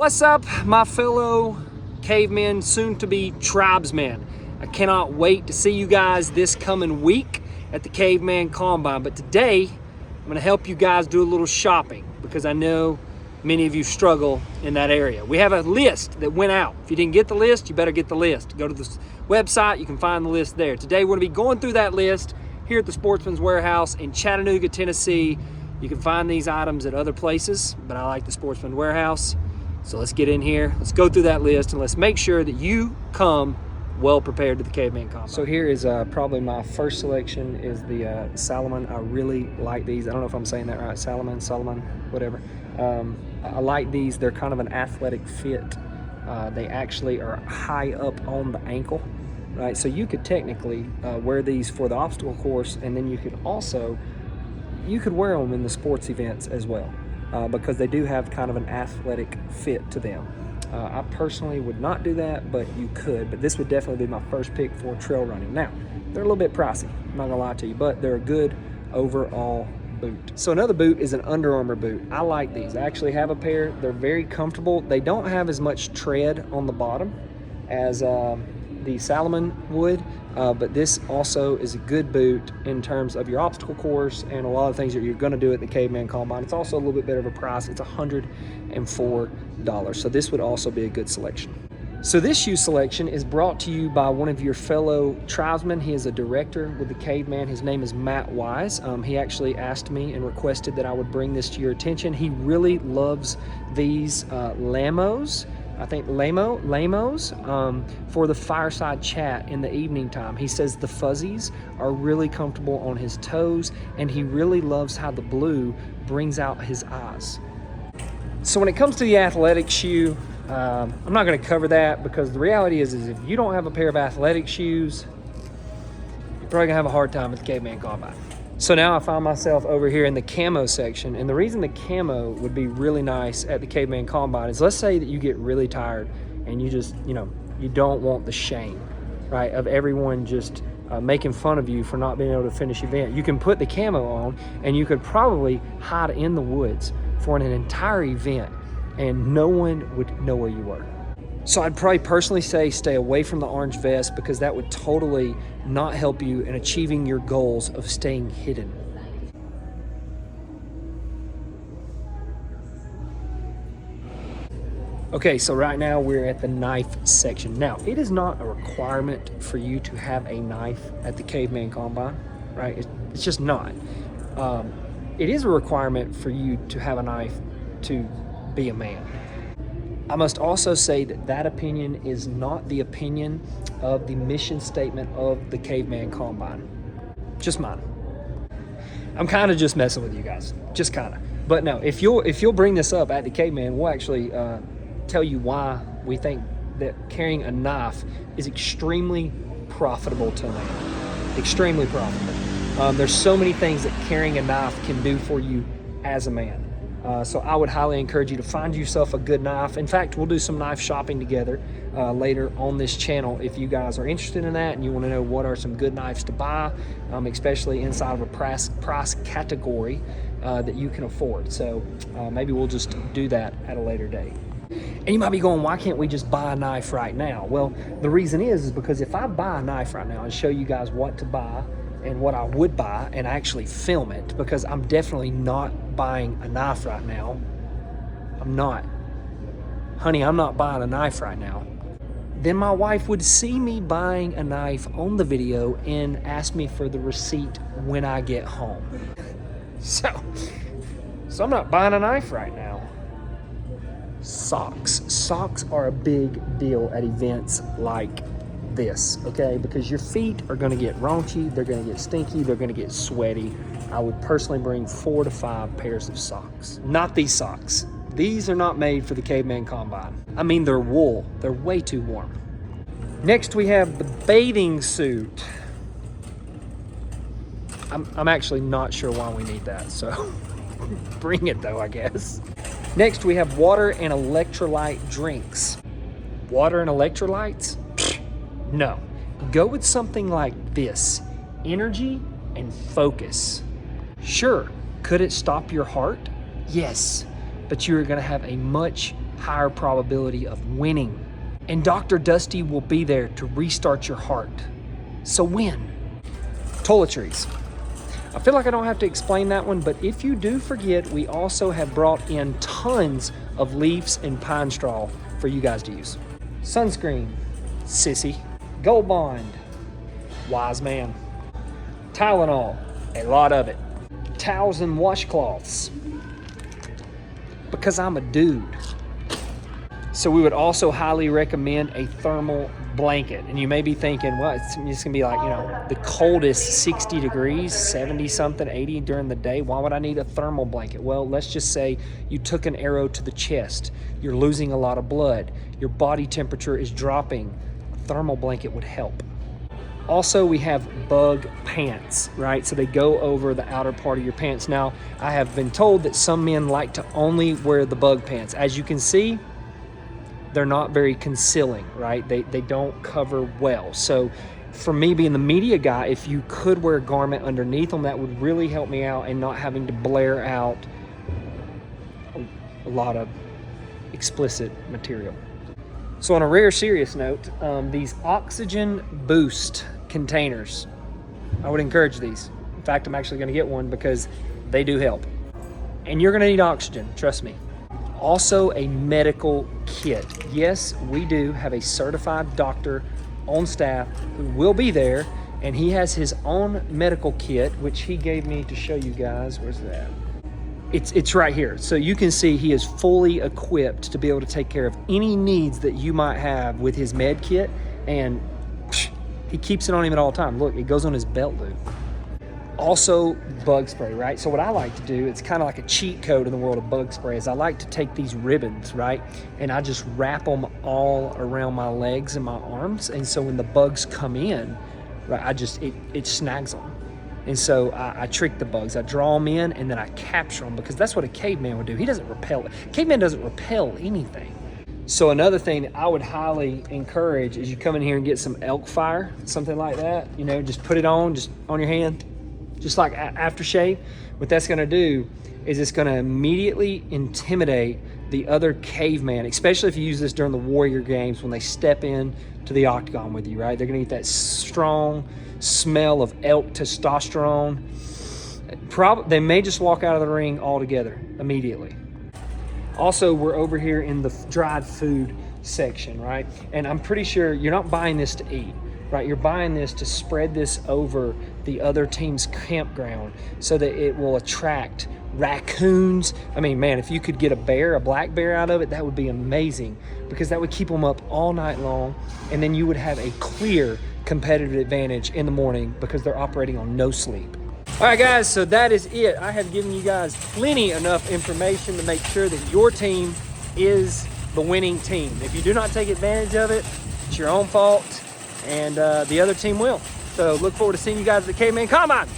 What's up, my fellow cavemen, soon to be tribesmen? I cannot wait to see you guys this coming week at the Caveman Combine. But today, I'm gonna help you guys do a little shopping because I know many of you struggle in that area. We have a list that went out. If you didn't get the list, you better get the list. Go to the website, you can find the list there. Today, we're gonna be going through that list here at the Sportsman's Warehouse in Chattanooga, Tennessee. You can find these items at other places, but I like the Sportsman's Warehouse. So let's get in here, let's go through that list, and let's make sure that you come well prepared to the Caveman Combine. So here is probably my first selection is the Salomon. I really like these. I don't know if I'm saying that right, Salomon, whatever. I like these. They're kind of an athletic fit. They actually are high up on the ankle, right? So you could technically wear these for the obstacle course, and then you could wear them in the sports events as well. Because they do have kind of an athletic fit to them. I personally would not do that, but you could. But this would definitely be my first pick for trail running. Now, they're a little bit pricey, I'm not gonna lie to you, but they're a good overall boot. So another boot is an Under Armour boot. I like these. I actually have a pair. They're very comfortable. They don't have as much tread on the bottom as the Salomon would, but this also is a good boot in terms of your obstacle course and a lot of things that you're going to do at the Caveman Combine. It's also a little bit better of a price. It's $104, so this would also be a good selection. So this shoe selection is brought to you by one of your fellow tribesmen. He is a director with the Caveman. His name is Matt Wise. He actually asked me and requested that I would bring this to your attention. He really loves these Lamos. I think Lamos for the fireside chat in the evening time. He says the fuzzies are really comfortable on his toes, and he really loves how the blue brings out his eyes. So when it comes to the athletic shoe, I'm not going to cover that because the reality is if you don't have a pair of athletic shoes, you're probably going to have a hard time at the Caveman Combine. So now I find myself over here in the camo section, and the reason the camo would be really nice at the Caveman Combine is let's say that you get really tired and you just, you don't want the shame, right, of everyone just making fun of you for not being able to finish event. You can put the camo on and you could probably hide in the woods for an entire event and no one would know where you were. So I'd probably personally say stay away from the orange vest because that would totally not help you in achieving your goals of staying hidden. Okay, so right now we're at the knife section. Now, it is not a requirement for you to have a knife at the Caveman Combine, right? It's just not. It is a requirement for you to have a knife to be a man. I must also say that that opinion is not the opinion of the mission statement of the Caveman Combine. Just mine. I'm kind of just messing with you guys, just kind of. But no, if you'll bring this up at the Caveman, we'll actually tell you why we think that carrying a knife is extremely profitable to a man. Extremely profitable. There's so many things that carrying a knife can do for you as a man. So I would highly encourage you to find yourself a good knife. In fact, we'll do some knife shopping together later on this channel if you guys are interested in that and you want to know what are some good knives to buy, especially inside of a price category that you can afford. So maybe we'll just do that at a later date. And you might be going, why can't we just buy a knife right now? Well, the reason is because if I buy a knife right now and show you guys what to buy and what I would buy and actually film it, because I'm definitely not buying a knife right now. I'm not. Honey, I'm not buying a knife right now. Then my wife would see me buying a knife on the video and ask me for the receipt when I get home. So I'm not buying a knife right now. Socks. Socks are a big deal at events like this, okay? Because your feet are gonna get raunchy, they're gonna get stinky, they're gonna get sweaty. I would personally bring 4 to 5 pairs of socks. Not these socks. These are not made for the Caveman Combine. I mean, they're wool. They're way too warm. Next, we have the bathing suit. I'm actually not sure why we need that, so bring it though, I guess. Next, we have water and electrolyte drinks. Water and electrolytes? No, go with something like this, energy and focus. Sure, could it stop your heart? Yes, but you're gonna have a much higher probability of winning. And Dr. Dusty will be there to restart your heart. So win. Toiletries. I feel like I don't have to explain that one, but if you do forget, we also have brought in tons of leaves and pine straw for you guys to use. Sunscreen, sissy. Gold Bond, wise man. Tylenol, a lot of it. Towels and washcloths, because I'm a dude. So we would also highly recommend a thermal blanket. And you may be thinking, well, it's gonna be like, the coldest 60 degrees, 70 something, 80 during the day. Why would I need a thermal blanket? Well, let's just say you took an arrow to the chest. You're losing a lot of blood. Your body temperature is dropping. A thermal blanket would help. Also, we have bug pants, right? So they go over the outer part of your pants. Now, I have been told that some men like to only wear the bug pants. As you can see, they're not very concealing, right? They don't cover well. So for me being the media guy, if you could wear a garment underneath them, that would really help me out and not having to blare out a lot of explicit material. So on a rare serious note, these oxygen boost containers, I would encourage these. In fact, I'm actually gonna get one because they do help. And you're gonna need oxygen, trust me. Also a medical kit. Yes, we do have a certified doctor on staff who will be there, and he has his own medical kit, which he gave me to show you guys. Where's that? It's right here. So you can see he is fully equipped to be able to take care of any needs that you might have with his med kit, and he keeps it on him at all times. Look, it goes on his belt loop. Also bug spray, right? So what I like to do, it's kind of like a cheat code in the world of bug spray, is I like to take these ribbons, right? And I just wrap them all around my legs and my arms. And so when the bugs come in, right, it snags them. And so I trick the bugs. I draw them in and then I capture them, because that's what a caveman would do. He doesn't repel it. Caveman doesn't repel anything. So another thing that I would highly encourage is you come in here and get some elk fire, something like that. Just put it on, just on your hand, just like aftershave. What that's gonna do is it's gonna immediately intimidate the other caveman, especially if you use this during the warrior games when they step in to the octagon with you, right? They're gonna get that strong smell of elk testosterone. They may just walk out of the ring altogether immediately. Also, we're over here in the dried food section, right? And I'm pretty sure you're not buying this to eat, right? You're buying this to spread this over the other team's campground so that it will attract raccoons. I mean, man, if you could get a black bear out of it, that would be amazing, because that would keep them up all night long, and then you would have a clear competitive advantage in the morning because they're operating on no sleep. All right, guys, so that is it. I have given you guys plenty enough information to make sure that your team is the winning team. If you do not take advantage of it, it's your own fault, and the other team will. So look forward to seeing you guys at the Caveman Combine.